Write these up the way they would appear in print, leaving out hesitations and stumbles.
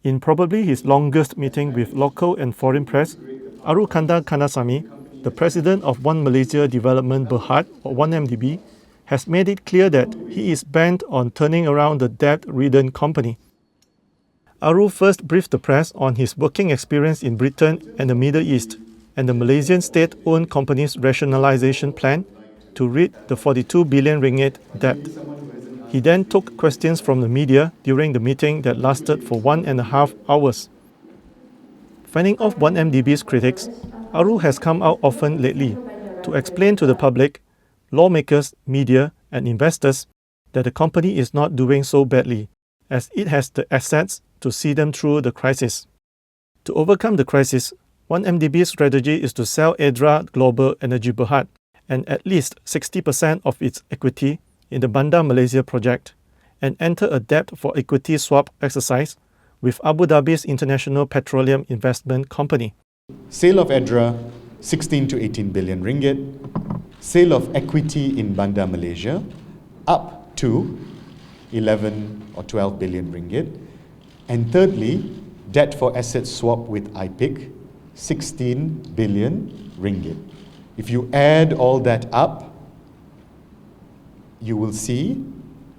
In probably his longest meeting with local and foreign press, Arul Kanda Kandasamy, the president of One Malaysia Development Berhad, or 1MDB, has made it clear that he is bent on turning around the debt-ridden company. Arul first briefed the press on his working experience in Britain and the Middle East and the Malaysian state-owned company's rationalisation plan to rid the 42 billion ringgit debt. He then took questions from the media during the meeting that lasted for 1.5 hours. Fending off 1MDB's critics, Arul has come out often lately to explain to the public, lawmakers, media, and investors that the company is not doing so badly, as it has the assets to see them through the crisis. To overcome the crisis, 1MDB's strategy is to sell Adrah Global Energy Berhad and at least 60% of its equity in the Bandar Malaysia project and enter a debt for equity swap exercise with Abu Dhabi's International Petroleum Investment Company. Sale of Adrah, 16 to 18 billion ringgit. Sale of equity in Bandar Malaysia, up to 11 or 12 billion ringgit. And thirdly, debt for asset swap with IPIC, 16 billion ringgit. If you add all that up, you will see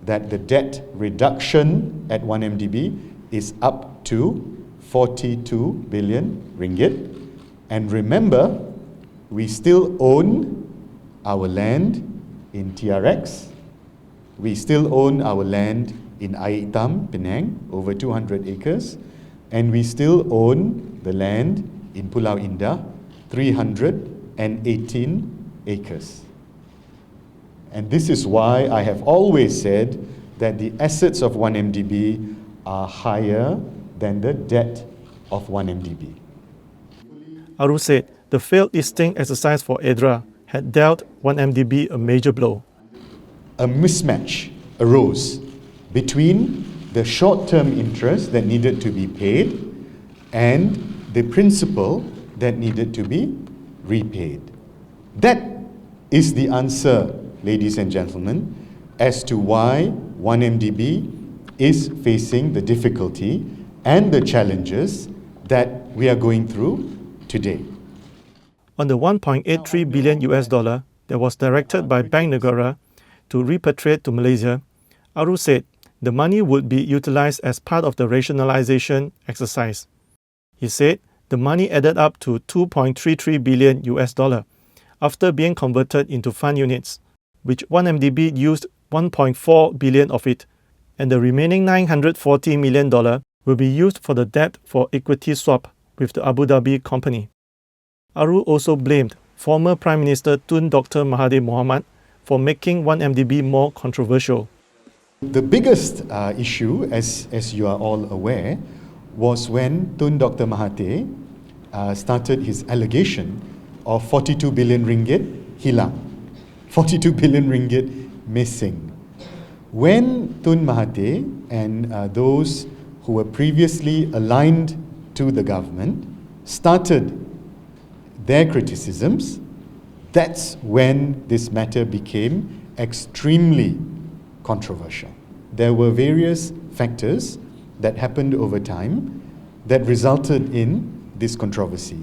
that the debt reduction at 1MDB is up to 42 billion ringgit. And remember, we still own our land in TRX. We still own our land in Air Hitam, Penang, over 200 acres. And we still own the land in Pulau Indah, 318 acres. And this is why I have always said that the assets of 1MDB are higher than the debt of 1MDB. Arul said the failed listing exercise for Adrah had dealt 1MDB a major blow. A mismatch arose between the short-term interest that needed to be paid and the principal that needed to be repaid. That is the answer, ladies and gentlemen, as to why 1MDB is facing the difficulty and the challenges that we are going through today. On the 1.83 billion US dollar that was directed by Bank Negara to repatriate to Malaysia, Arul said the money would be utilised as part of the rationalisation exercise. He said the money added up to 2.33 billion US dollar after being converted into fund units, which 1MDB used 1.4 billion of it, and the remaining $940 million will be used for the debt for equity swap with the Abu Dhabi company. Arul also blamed former Prime Minister Tun Dr. Mahathir Mohamad for making 1MDB more controversial. The biggest issue, as you are all aware, was when Tun Dr. Mahathir started his allegation of 42 billion ringgit hilang, 42 billion ringgit missing. When Tun Mahathir and those who were previously aligned to the government started their criticisms, that's when this matter became extremely controversial. There were various factors that happened over time that resulted in this controversy.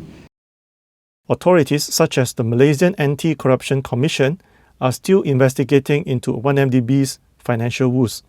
Authorities such as the Malaysian Anti-Corruption Commission are still investigating into 1MDB's financial woes.